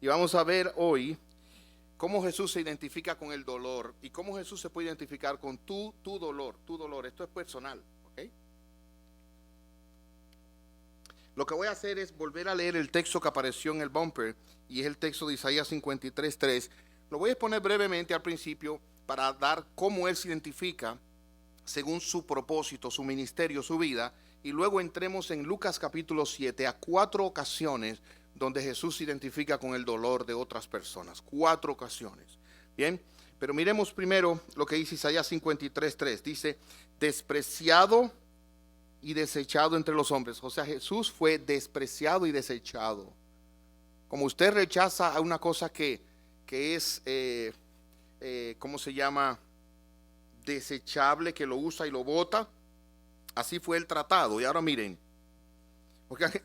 Y vamos a ver hoy cómo Jesús se identifica con el dolor y cómo Jesús se puede identificar con tu dolor, tu dolor. Esto es personal, ¿ok? Lo que voy a hacer es volver a leer el texto que apareció en el bumper y es el texto de Isaías 53:3. Lo voy a exponer brevemente al principio para dar cómo él se identifica según su propósito, su ministerio, su vida, y luego entremos en Lucas capítulo 7 a 4 ocasiones donde Jesús se identifica con el dolor de otras personas. 4 ocasiones. Bien, pero miremos primero lo que dice Isaías 53:3. Dice, despreciado y desechado entre los hombres. O sea, Jesús fue despreciado y desechado. Como usted rechaza a una cosa que es, ¿cómo se llama? Desechable, que lo usa y lo bota, así fue el tratado. Y ahora miren,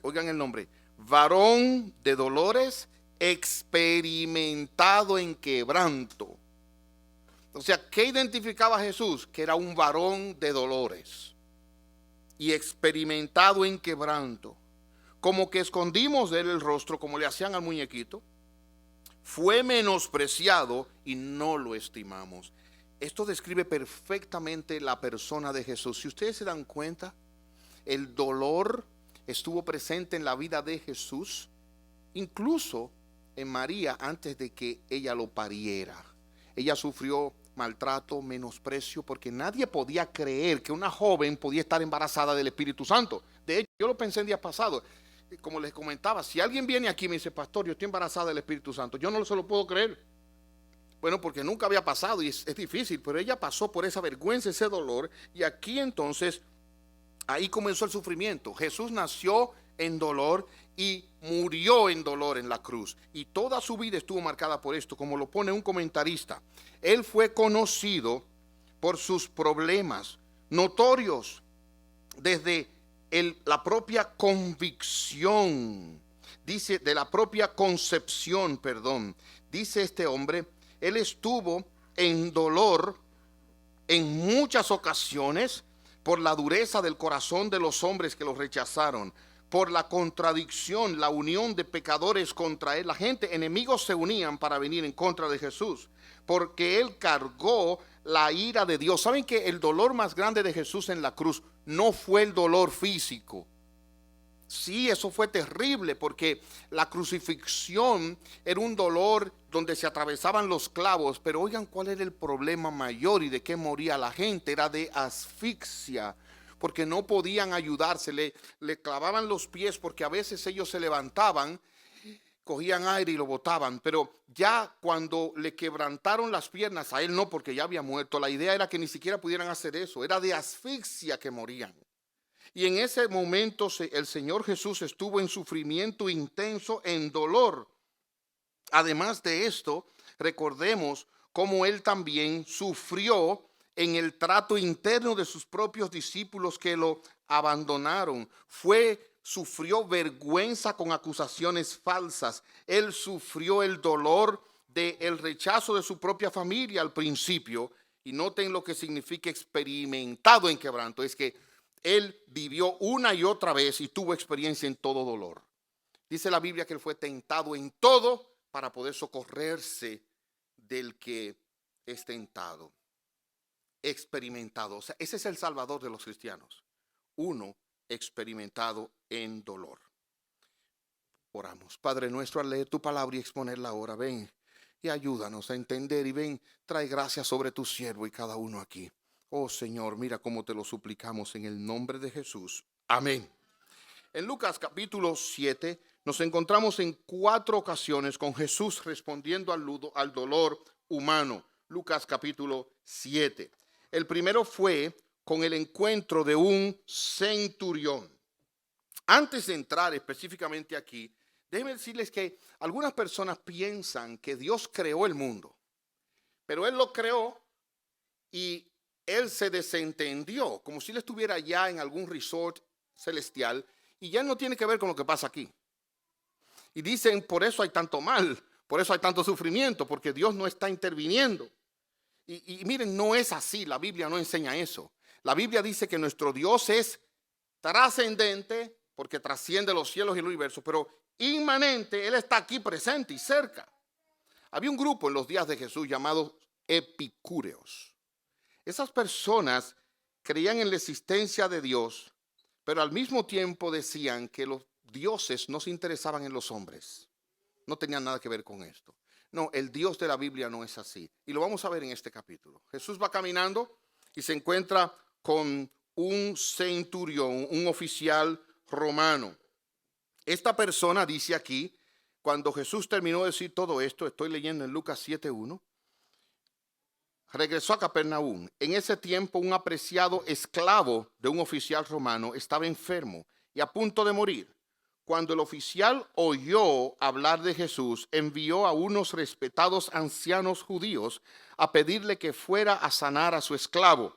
oigan el nombre, varón de dolores, experimentado en quebranto. O sea, ¿qué identificaba a Jesús? Que era un varón de dolores y experimentado en quebranto. Como que escondimos de él el rostro, como le hacían al muñequito. Fue menospreciado y no lo estimamos. Esto describe perfectamente la persona de Jesús. Si ustedes se dan cuenta, el dolor estuvo presente en la vida de Jesús, incluso en María antes de que ella lo pariera. Ella sufrió maltrato, menosprecio, porque nadie podía creer que una joven podía estar embarazada del Espíritu Santo. De hecho, yo lo pensé en días pasados. Como les comentaba, si alguien viene aquí y me dice, pastor, yo estoy embarazada del Espíritu Santo, yo no se lo puedo creer. Bueno, porque nunca había pasado y es difícil, pero ella pasó por esa vergüenza, ese dolor, y aquí entonces, ahí comenzó el sufrimiento. Jesús nació en dolor y murió en dolor en la cruz, y toda su vida estuvo marcada por esto, como lo pone un comentarista. Él fue conocido por sus problemas notorios desde la propia convicción, dice, de la propia concepción, perdón, dice este hombre. Él estuvo en dolor en muchas ocasiones por la dureza del corazón de los hombres que lo rechazaron, por la contradicción, la unión de pecadores contra él. La gente, enemigos se unían para venir en contra de Jesús, porque él cargó la ira de Dios. ¿Saben que el dolor más grande de Jesús en la cruz no fue el dolor físico? Sí, eso fue terrible, porque la crucifixión era un dolor donde se atravesaban los clavos, pero oigan cuál era el problema mayor y de qué moría la gente. Era de asfixia, porque no podían ayudarse, le clavaban los pies, porque a veces ellos se levantaban, cogían aire y lo botaban, pero ya cuando le quebrantaron las piernas, a él no, porque ya había muerto, la idea era que ni siquiera pudieran hacer eso, era de asfixia que morían. Y en ese momento el Señor Jesús estuvo en sufrimiento intenso, en dolor. Además de esto, recordemos cómo él también sufrió en el trato interno de sus propios discípulos que lo abandonaron. Sufrió vergüenza con acusaciones falsas. Él sufrió el dolor del rechazo de su propia familia al principio. Y noten lo que significa experimentado en quebranto. Es que él vivió una y otra vez y tuvo experiencia en todo dolor. Dice la Biblia que él fue tentado en todo para poder socorrerse del que es tentado. Experimentado. O sea, ese es el Salvador de los cristianos. Uno experimentado en dolor. Oramos. Padre nuestro, al leer tu palabra y exponerla ahora, ven y ayúdanos a entender, y ven, trae gracia sobre tu siervo y cada uno aquí. Oh Señor, mira cómo te lo suplicamos en el nombre de Jesús. Amén. En Lucas capítulo 7 nos encontramos en 4 ocasiones con Jesús respondiendo al dolor humano. Lucas capítulo 7. El primero fue con el encuentro de un centurión. Antes de entrar específicamente aquí, déjenme decirles que algunas personas piensan que Dios creó el mundo, pero Él lo creó y él se desentendió, como si él estuviera ya en algún resort celestial, y ya no tiene que ver con lo que pasa aquí. Y dicen, por eso hay tanto mal, por eso hay tanto sufrimiento, porque Dios no está interviniendo. Y miren, no es así, la Biblia no enseña eso. La Biblia dice que nuestro Dios es trascendente, porque trasciende los cielos y el universo, pero inmanente, Él está aquí presente y cerca. Había un grupo en los días de Jesús llamados epicúreos. Esas personas creían en la existencia de Dios, pero al mismo tiempo decían que los dioses no se interesaban en los hombres. No tenían nada que ver con esto. No, el Dios de la Biblia no es así. Y lo vamos a ver en este capítulo. Jesús va caminando y se encuentra con un centurión, un oficial romano. Esta persona dice aquí, cuando Jesús terminó de decir todo esto, estoy leyendo en Lucas 7:1, regresó a Capernaum. En ese tiempo, un apreciado esclavo de un oficial romano estaba enfermo y a punto de morir. Cuando el oficial oyó hablar de Jesús, envió a unos respetados ancianos judíos a pedirle que fuera a sanar a su esclavo.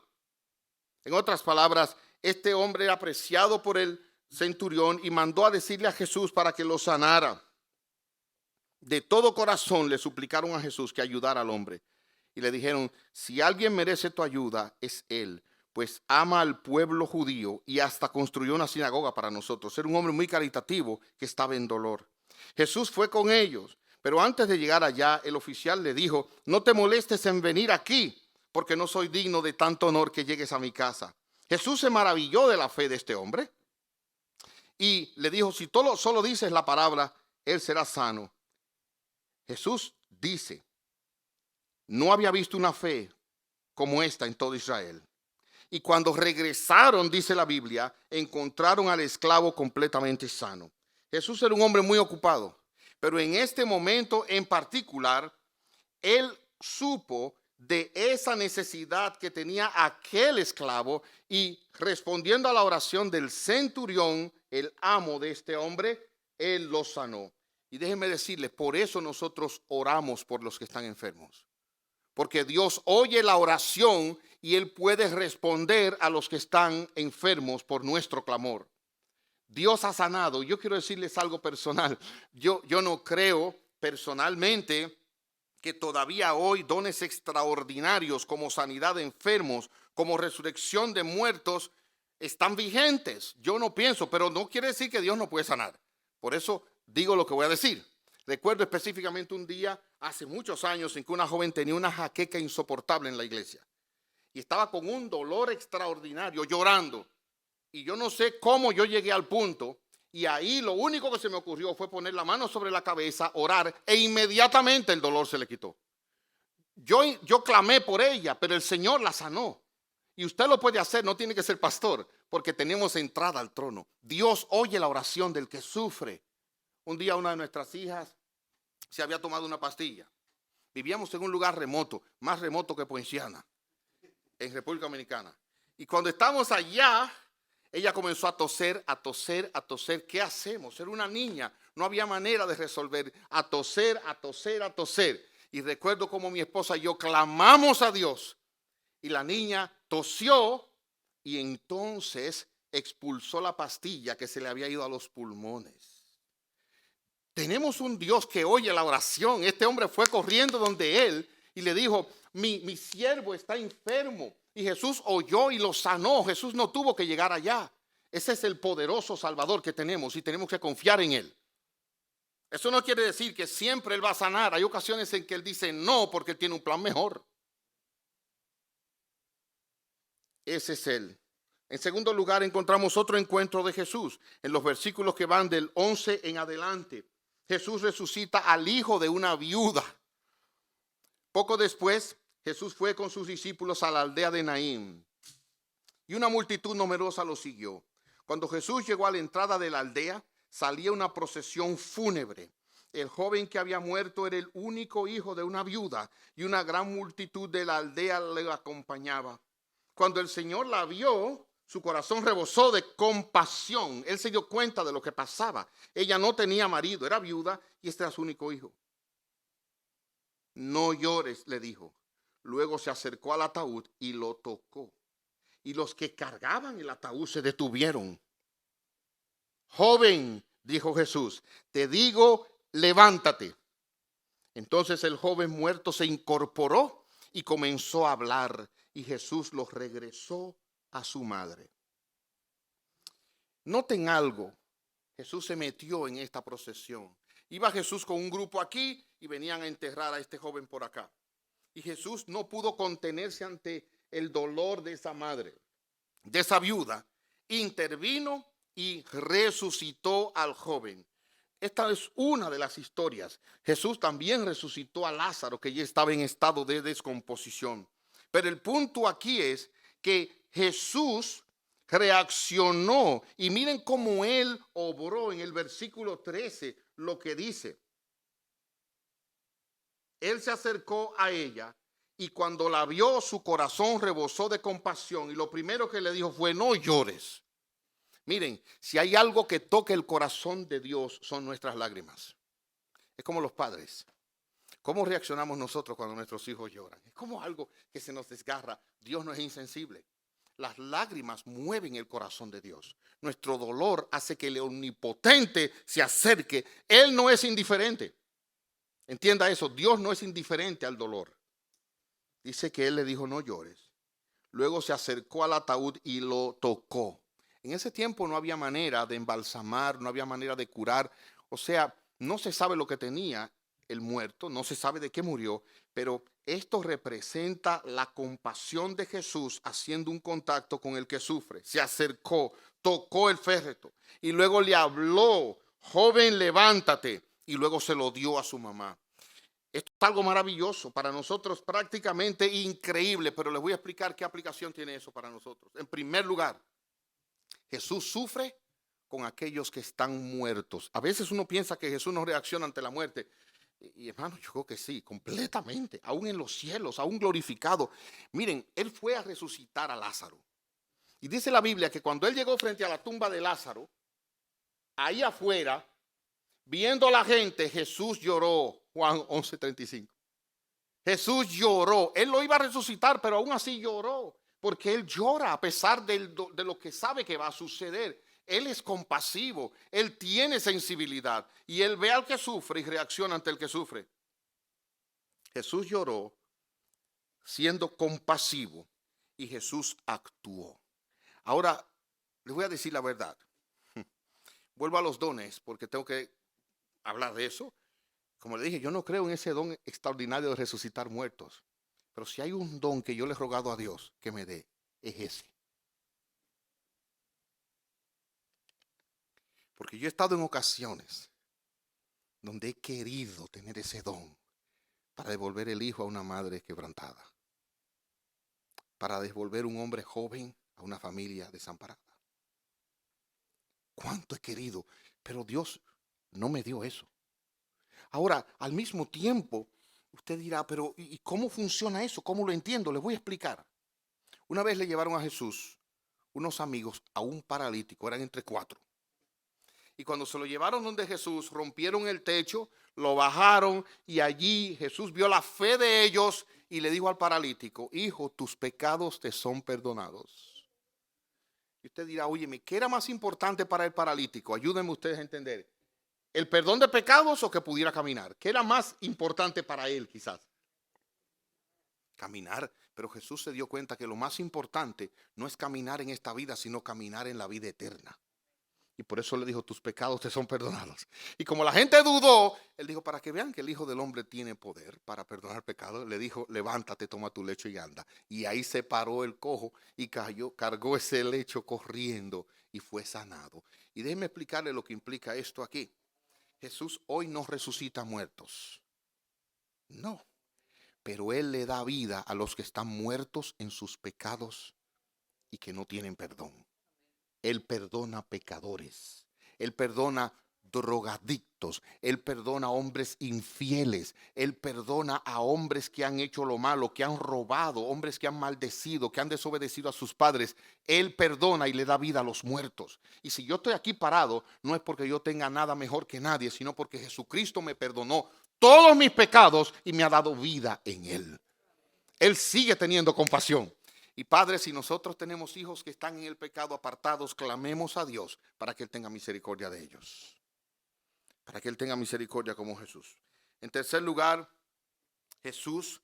En otras palabras, este hombre era apreciado por el centurión y mandó a decirle a Jesús para que lo sanara. De todo corazón le suplicaron a Jesús que ayudara al hombre. Y le dijeron, si alguien merece tu ayuda, es él, pues ama al pueblo judío y hasta construyó una sinagoga para nosotros. Era un hombre muy caritativo que estaba en dolor. Jesús fue con ellos, pero antes de llegar allá, el oficial le dijo, no te molestes en venir aquí, porque no soy digno de tanto honor que llegues a mi casa. Jesús se maravilló de la fe de este hombre y le dijo, si tú solo dices la palabra, él será sano. Jesús dice, no había visto una fe como esta en todo Israel. Y cuando regresaron, dice la Biblia, encontraron al esclavo completamente sano. Jesús era un hombre muy ocupado, pero en este momento en particular, él supo de esa necesidad que tenía aquel esclavo y respondiendo a la oración del centurión, el amo de este hombre, él lo sanó. Y déjenme decirles, por eso nosotros oramos por los que están enfermos. Porque Dios oye la oración y Él puede responder a los que están enfermos por nuestro clamor. Dios ha sanado. Yo quiero decirles algo personal. Yo no creo personalmente que todavía hoy dones extraordinarios como sanidad de enfermos, como resurrección de muertos, están vigentes. Yo no pienso, pero no quiere decir que Dios no puede sanar. Por eso digo lo que voy a decir. Recuerdo específicamente un día, hace muchos años, en que una joven tenía una jaqueca insoportable en la iglesia. Y estaba con un dolor extraordinario, llorando. Y yo no sé cómo yo llegué al punto. Y ahí lo único que se me ocurrió fue poner la mano sobre la cabeza, orar, e inmediatamente el dolor se le quitó. Yo clamé por ella, pero el Señor la sanó. Y usted lo puede hacer, no tiene que ser pastor, porque tenemos entrada al trono. Dios oye la oración del que sufre. Un día una de nuestras hijas se había tomado una pastilla. Vivíamos en un lugar remoto, más remoto que Poinciana, en República Dominicana. Y cuando estamos allá, ella comenzó a toser, a toser, a toser. ¿Qué hacemos? Era una niña, no había manera de resolver. A toser, a toser, a toser. Y recuerdo como mi esposa y yo clamamos a Dios. Y la niña tosió y entonces expulsó la pastilla que se le había ido a los pulmones. Tenemos un Dios que oye la oración. Este hombre fue corriendo donde él y le dijo, mi siervo está enfermo. Y Jesús oyó y lo sanó. Jesús no tuvo que llegar allá. Ese es el poderoso Salvador que tenemos y tenemos que confiar en Él. Eso no quiere decir que siempre Él va a sanar. Hay ocasiones en que Él dice no porque Él tiene un plan mejor. Ese es Él. En segundo lugar, encontramos otro encuentro de Jesús. En los versículos que van del 11 en adelante. Jesús resucita al hijo de una viuda. Poco después, Jesús fue con sus discípulos a la aldea de Naín y una multitud numerosa lo siguió. Cuando Jesús llegó a la entrada de la aldea, salía una procesión fúnebre. El joven que había muerto era el único hijo de una viuda y una gran multitud de la aldea le acompañaba. Cuando el Señor la vio, su corazón rebosó de compasión. Él se dio cuenta de lo que pasaba. Ella no tenía marido, era viuda y este era su único hijo. No llores, le dijo. Luego se acercó al ataúd y lo tocó. Y los que cargaban el ataúd se detuvieron. Joven, dijo Jesús, te digo, levántate. Entonces el joven muerto se incorporó y comenzó a hablar. Y Jesús los regresó a su madre. Noten algo. Jesús se metió en esta procesión. Iba Jesús con un grupo aquí y venían a enterrar a este joven por acá. Y Jesús no pudo contenerse ante el dolor de esa madre, de esa viuda. Intervino y resucitó al joven. Esta es una de las historias. Jesús también resucitó a Lázaro, que ya estaba en estado de descomposición. Pero el punto aquí es que Jesús reaccionó, y miren cómo él obró en el versículo 13, lo que dice. Él se acercó a ella y cuando la vio, su corazón rebosó de compasión, y lo primero que le dijo fue: no llores. Miren, si hay algo que toca el corazón de Dios, son nuestras lágrimas. Es como los padres. ¿Cómo reaccionamos nosotros cuando nuestros hijos lloran? Es como algo que se nos desgarra. Dios no es insensible. Las lágrimas mueven el corazón de Dios. Nuestro dolor hace que el omnipotente se acerque. Él no es indiferente. Entienda eso, Dios no es indiferente al dolor. Dice que él le dijo: no llores. Luego se acercó al ataúd y lo tocó. En ese tiempo no había manera de embalsamar, no había manera de curar. O sea, no se sabe lo que tenía el muerto, no se sabe de qué murió, pero esto representa la compasión de Jesús haciendo un contacto con el que sufre. Se acercó, tocó el féretro y luego le habló: joven, levántate, y luego se lo dio a su mamá. Esto es algo maravilloso, para nosotros prácticamente increíble, pero les voy a explicar qué aplicación tiene eso para nosotros. En primer lugar, Jesús sufre con aquellos que están muertos. A veces uno piensa que Jesús no reacciona ante la muerte. Y hermano, yo creo que sí, completamente, aún en los cielos, aún glorificado. Miren, él fue a resucitar a Lázaro. Y dice la Biblia que cuando él llegó frente a la tumba de Lázaro, ahí afuera, viendo a la gente, Jesús lloró. Juan 11:35. Jesús lloró. Él lo iba a resucitar, pero aún así lloró. Porque él llora a pesar de lo que sabe que va a suceder. Él es compasivo, él tiene sensibilidad y él ve al que sufre y reacciona ante el que sufre. Jesús lloró siendo compasivo y Jesús actuó. Ahora, les voy a decir la verdad. Vuelvo a los dones porque tengo que hablar de eso. Como le dije, yo no creo en ese don extraordinario de resucitar muertos. Pero si hay un don que yo le he rogado a Dios que me dé, es ese. Porque yo he estado en ocasiones donde he querido tener ese don para devolver el hijo a una madre quebrantada, para devolver un hombre joven a una familia desamparada. ¿Cuánto he querido? Pero Dios no me dio eso. Ahora, al mismo tiempo, usted dirá: pero ¿y cómo funciona eso? ¿Cómo lo entiendo? Les voy a explicar. Una vez le llevaron a Jesús unos amigos a un paralítico, eran entre 4. Y cuando se lo llevaron donde Jesús, rompieron el techo, lo bajaron y allí Jesús vio la fe de ellos y le dijo al paralítico: hijo, tus pecados te son perdonados. Y usted dirá: óyeme, ¿qué era más importante para el paralítico? Ayúdenme ustedes a entender. ¿El perdón de pecados o que pudiera caminar? ¿Qué era más importante para él quizás? Caminar. Pero Jesús se dio cuenta que lo más importante no es caminar en esta vida, sino caminar en la vida eterna. Y por eso le dijo: tus pecados te son perdonados. Y como la gente dudó, él dijo: para que vean que el Hijo del Hombre tiene poder para perdonar pecados, le dijo: levántate, toma tu lecho y anda. Y ahí se paró el cojo y cargó ese lecho corriendo y fue sanado. Y déjenme explicarle lo que implica esto aquí. Jesús hoy no resucita muertos. No. Pero Él le da vida a los que están muertos en sus pecados y que no tienen perdón. Él perdona pecadores, Él perdona drogadictos, Él perdona a hombres infieles, Él perdona a hombres que han hecho lo malo, que han robado, hombres que han maldecido, que han desobedecido a sus padres. Él perdona y le da vida a los muertos. Y si yo estoy aquí parado, no es porque yo tenga nada mejor que nadie, sino porque Jesucristo me perdonó todos mis pecados y me ha dado vida en Él. Él sigue teniendo compasión. Y padres, si nosotros tenemos hijos que están en el pecado apartados, clamemos a Dios para que Él tenga misericordia de ellos. Para que Él tenga misericordia como Jesús. En tercer lugar, Jesús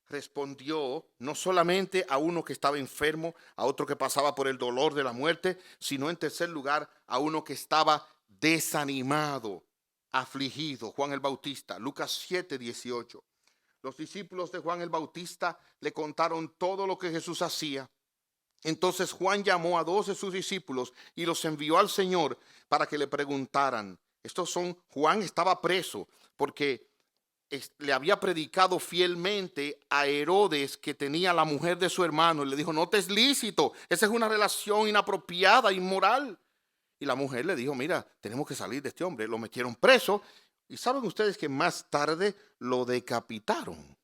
respondió no solamente a uno que estaba enfermo, a otro que pasaba por el dolor de la muerte, sino en tercer lugar a uno que estaba desanimado, afligido. Juan el Bautista, Lucas 7:18. Los discípulos de Juan el Bautista le contaron todo lo que Jesús hacía. Entonces Juan llamó a 2 de sus discípulos y los envió al Señor para que le preguntaran. Juan estaba preso porque le había predicado fielmente a Herodes, que tenía la mujer de su hermano, y le dijo: no te es lícito, esa es una relación inapropiada, inmoral. Y la mujer le dijo: mira, tenemos que salir de este hombre. Lo metieron preso, y saben ustedes que más tarde lo decapitaron.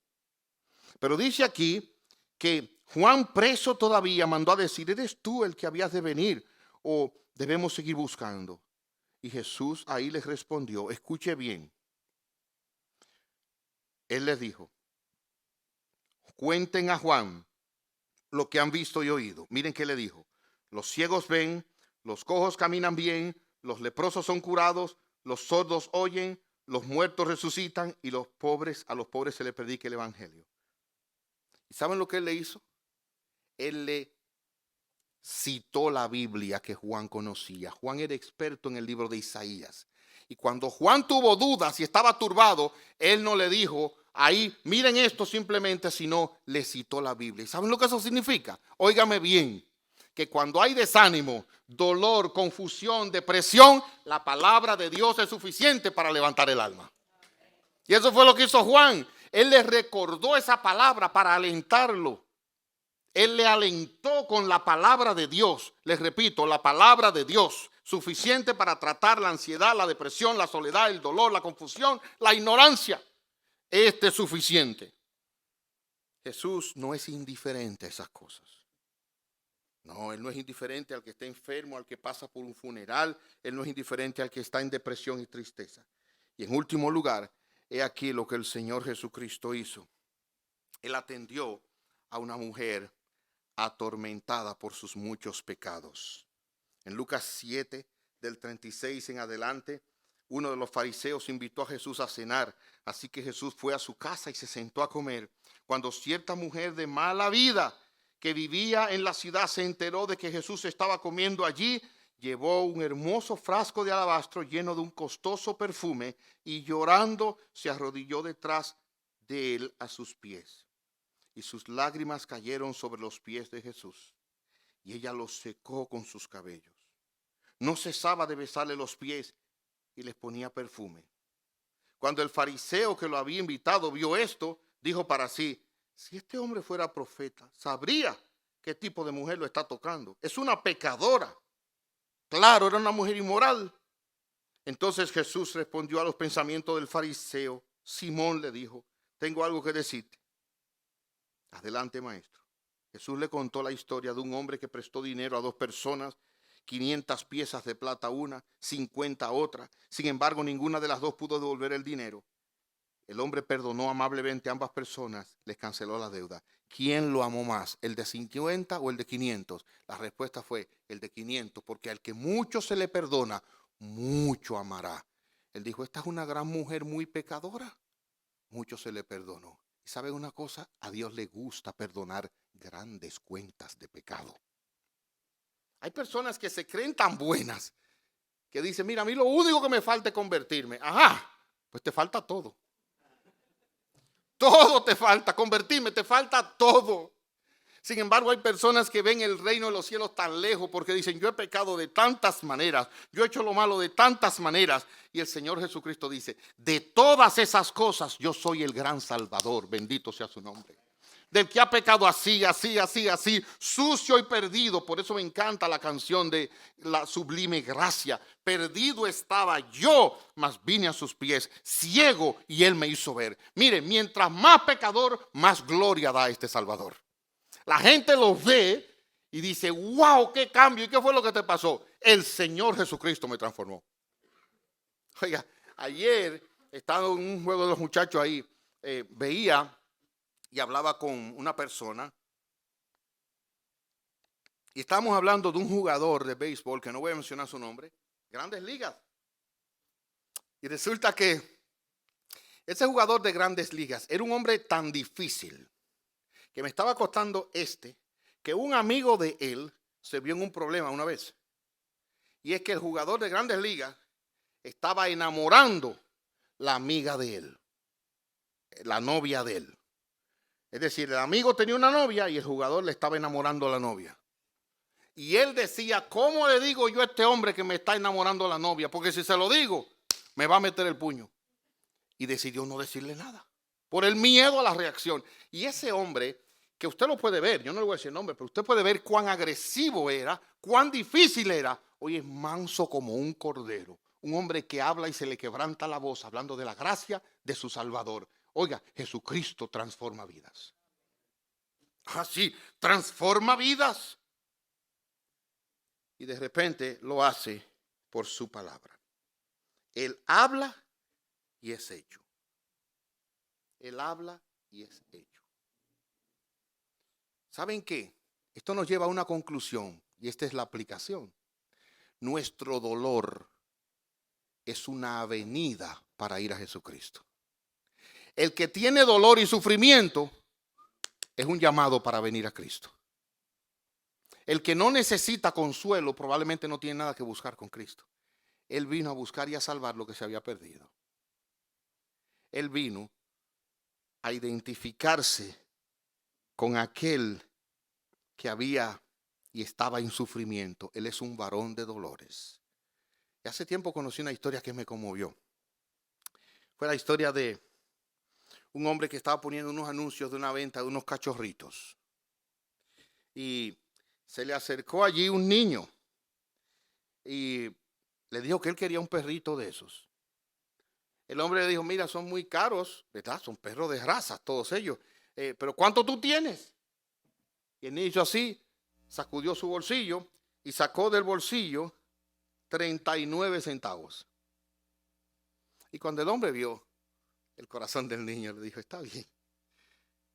Pero dice aquí que Juan, preso todavía, mandó a decir: ¿eres tú el que habías de venir o debemos seguir buscando? Y Jesús ahí les respondió, escuche bien. Él les dijo: cuenten a Juan lo que han visto y oído. Miren qué le dijo: los ciegos ven, los cojos caminan bien, los leprosos son curados, los sordos oyen, los muertos resucitan, y a los pobres se les predica el evangelio. ¿Y saben lo que él le hizo? Él le citó la Biblia que Juan conocía. Juan era experto en el libro de Isaías. Y cuando Juan tuvo dudas y estaba turbado, él no le dijo ahí, miren esto simplemente, sino le citó la Biblia. ¿Y saben lo que eso significa? Óigame bien, que cuando hay desánimo, dolor, confusión, depresión, la palabra de Dios es suficiente para levantar el alma. Y eso fue lo que hizo Juan. Él le recordó esa palabra para alentarlo. Él le alentó con la palabra de Dios. Les repito, la palabra de Dios, suficiente para tratar la ansiedad, la depresión, la soledad, el dolor, la confusión, la ignorancia. Este es suficiente. Jesús no es indiferente a esas cosas. No, Él no es indiferente al que está enfermo, al que pasa por un funeral. Él no es indiferente al que está en depresión y tristeza. Y en último lugar, he aquí lo que el Señor Jesucristo hizo. Él atendió a una mujer atormentada por sus muchos pecados. En Lucas 7, del 36 en adelante, uno de los fariseos invitó a Jesús a cenar. Así que Jesús fue a su casa y se sentó a comer. Cuando cierta mujer de mala vida que vivía en la ciudad se enteró de que Jesús estaba comiendo allí, llevó un hermoso frasco de alabastro lleno de un costoso perfume y llorando se arrodilló detrás de él a sus pies. Y sus lágrimas cayeron sobre los pies de Jesús, y ella los secó con sus cabellos. No cesaba de besarle los pies y les ponía perfume. Cuando el fariseo que lo había invitado vio esto, dijo para sí: si este hombre fuera profeta, sabría qué tipo de mujer lo está tocando. Es una pecadora. Claro, era una mujer inmoral. Entonces Jesús respondió a los pensamientos del fariseo. Simón le dijo: tengo algo que decirte. Adelante, maestro. Jesús le contó la historia de un hombre que prestó dinero a 2 personas, 500 piezas de plata una, 50 otra. Sin embargo, ninguna de las 2 pudo devolver el dinero. El hombre perdonó amablemente a ambas personas, les canceló la deuda. ¿Quién lo amó más, el de 50 o el de 500? La respuesta fue el de 500, porque al que mucho se le perdona, mucho amará. Él dijo: esta es una gran mujer muy pecadora. Mucho se le perdonó. ¿Y sabe una cosa? A Dios le gusta perdonar grandes cuentas de pecado. Hay personas que se creen tan buenas que dicen: mira, a mí lo único que me falta es convertirme. Ajá, pues te falta todo. Todo te falta, convertirme, te falta todo. Sin embargo, hay personas que ven el reino de los cielos tan lejos porque dicen: yo he pecado de tantas maneras, yo he hecho lo malo de tantas maneras. Y el Señor Jesucristo dice: de todas esas cosas yo soy el gran Salvador, bendito sea su nombre. Del que ha pecado así, sucio y perdido. Por eso me encanta la canción de la sublime gracia. Perdido estaba yo, mas vine a sus pies, ciego, y él me hizo ver. Mire, mientras más pecador, más gloria da este Salvador. La gente lo ve y dice: wow, qué cambio. ¿Y qué fue lo que te pasó? El Señor Jesucristo me transformó. Oiga, ayer estaba en un juego de los muchachos ahí, veía y hablaba con una persona. Y estábamos hablando de un jugador de béisbol, que no voy a mencionar su nombre, Grandes Ligas. Y resulta que ese jugador de Grandes Ligas era un hombre tan difícil que me estaba costando que un amigo de él se vio en un problema una vez. Y es que el jugador de Grandes Ligas estaba enamorando la amiga de él, la novia de él. Es decir, el amigo tenía una novia y el jugador le estaba enamorando a la novia. Y él decía, ¿cómo le digo yo a este hombre que me está enamorando a la novia? Porque si se lo digo, me va a meter el puño. Y decidió no decirle nada, por el miedo a la reacción. Y ese hombre, que usted lo puede ver, yo no le voy a decir el nombre, pero usted puede ver cuán agresivo era, cuán difícil era. Hoy es manso como un cordero. Un hombre que habla y se le quebranta la voz hablando de la gracia de su Salvador. Oiga, Jesucristo transforma vidas. Así, transforma vidas. Y de repente lo hace por su palabra. Él habla y es hecho. Él habla y es hecho. ¿Saben qué? Esto nos lleva a una conclusión y esta es la aplicación. Nuestro dolor es una avenida para ir a Jesucristo. El que tiene dolor y sufrimiento es un llamado para venir a Cristo. El que no necesita consuelo probablemente no tiene nada que buscar con Cristo. Él vino a buscar y a salvar lo que se había perdido. Él vino a identificarse con aquel que había y estaba en sufrimiento. Él es un varón de dolores. Y hace tiempo conocí una historia que me conmovió. Fue la historia de un hombre que estaba poniendo unos anuncios de una venta de unos cachorritos. Y se le acercó allí un niño y le dijo que él quería un perrito de esos. El hombre le dijo, mira, son muy caros, ¿verdad? Son perros de raza, todos ellos. Pero ¿cuánto tú tienes? Y el niño hizo así, sacudió su bolsillo y sacó del bolsillo 39 centavos. Y cuando el hombre vio el corazón del niño, le dijo, está bien,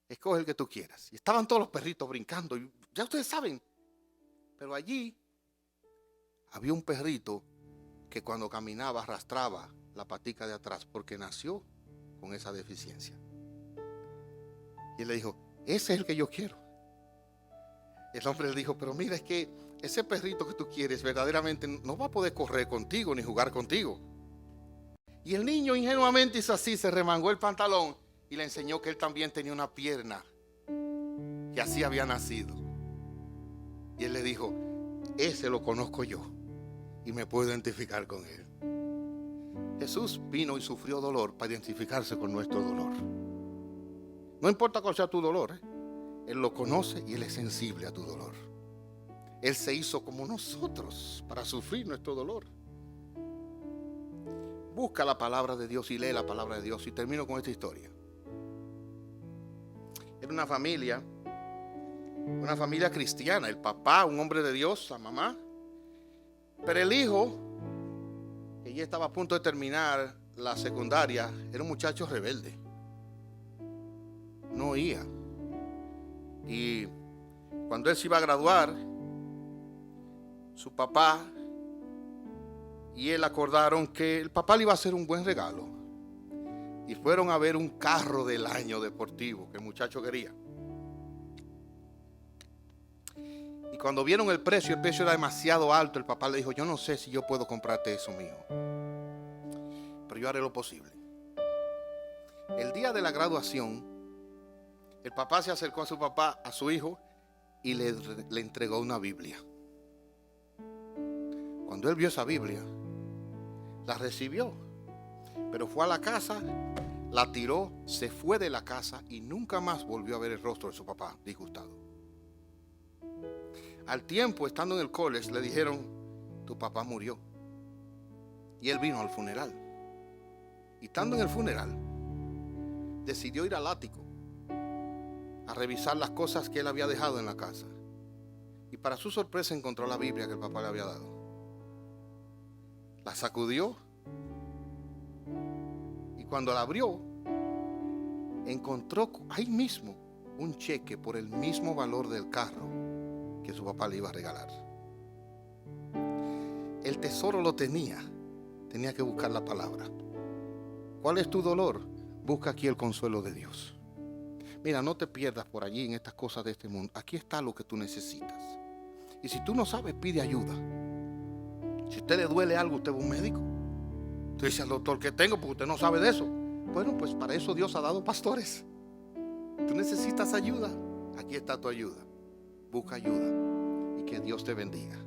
escoge el que tú quieras. Y estaban todos los perritos brincando. Y ya ustedes saben, pero allí había un perrito que cuando caminaba arrastraba la patica de atrás porque nació con esa deficiencia. Y él le dijo, ese es el que yo quiero. El hombre le dijo, pero mira, es que ese perrito que tú quieres verdaderamente no va a poder correr contigo ni jugar contigo. Y el niño ingenuamente hizo así, se remangó el pantalón y le enseñó que él también tenía una pierna, que así había nacido. Y él le dijo, ese lo conozco yo y me puedo identificar con él. Jesús vino y sufrió dolor para identificarse con nuestro dolor. No importa cuál sea tu dolor, Él lo conoce y Él es sensible a tu dolor. Él se hizo como nosotros para sufrir nuestro dolor. Busca la palabra de Dios y lee la palabra de Dios. Y termino con esta historia. Era una familia cristiana. El papá, un hombre de Dios, la mamá. Pero el hijo, que ya estaba a punto de terminar la secundaria, era un muchacho rebelde. No oía. Y cuando él se iba a graduar, su papá y él acordaron que el papá le iba a hacer un buen regalo. Y fueron a ver un carro del año deportivo que el muchacho quería. Y cuando vieron el precio era demasiado alto. El papá le dijo, yo no sé si yo puedo comprarte eso, mijo, pero yo haré lo posible. El día de la graduación, el papá se acercó a su hijo y le entregó una Biblia. Cuando él vio esa Biblia, la recibió, pero fue a la casa, la tiró, se fue de la casa y nunca más volvió a ver el rostro de su papá disgustado. Al tiempo, estando en el college, le dijeron, tu papá murió. Y él vino al funeral. Y estando en el funeral, decidió ir al ático a revisar las cosas que él había dejado en la casa. Y para su sorpresa encontró la Biblia que el papá le había dado. La sacudió y cuando la abrió, encontró ahí mismo un cheque por el mismo valor del carro que su papá le iba a regalar. El tesoro lo tenía que buscar la palabra. ¿Cuál es tu dolor? Busca aquí el consuelo de Dios. Mira, no te pierdas por allí en estas cosas de este mundo. Aquí está lo que tú necesitas. Y si tú no sabes, pide ayuda. Si a usted le duele algo, usted va a un médico. Tú dices, doctor, ¿qué tengo? Porque usted no sabe de eso. Bueno, pues para eso Dios ha dado pastores. Tú necesitas ayuda. Aquí está tu ayuda. Busca ayuda y que Dios te bendiga.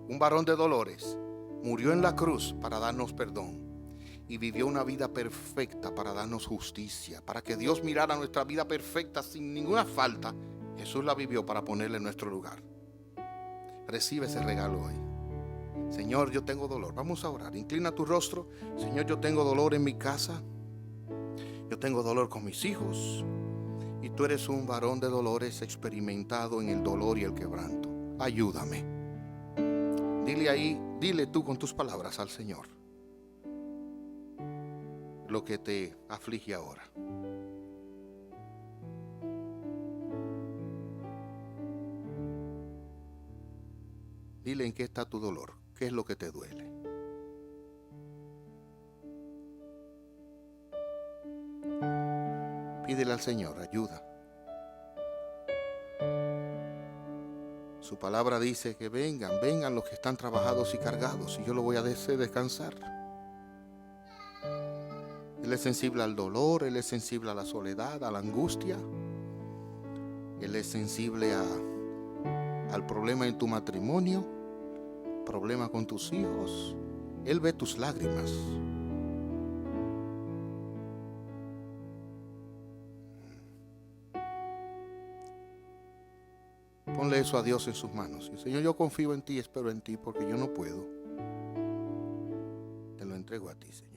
Un varón de dolores murió en la cruz para darnos perdón y vivió una vida perfecta para darnos justicia, para que Dios mirara nuestra vida perfecta sin ninguna falta. Jesús la vivió para ponerle en nuestro lugar. Recibe ese regalo hoy. Señor, yo tengo dolor. Vamos a orar. Inclina tu rostro. Señor, yo tengo dolor en mi casa. Yo tengo dolor con mis hijos. Y tú eres un varón de dolores, experimentado en el dolor y el quebranto. Ayúdame. Dile ahí, dile tú con tus palabras al Señor lo que te aflige ahora. Dile en qué está tu dolor, qué es lo que te duele. Pídele al Señor ayuda. Su palabra dice que vengan los que están trabajados y cargados, y yo lo voy a hacer descansar. Él es sensible al dolor, Él es sensible a la soledad, a la angustia. Él es sensible al problema en tu matrimonio, problema con tus hijos. Él ve tus lágrimas. Ponle eso a Dios en sus manos. Y Señor, yo confío en ti, espero en ti, porque yo no puedo. Te lo entrego a ti, Señor.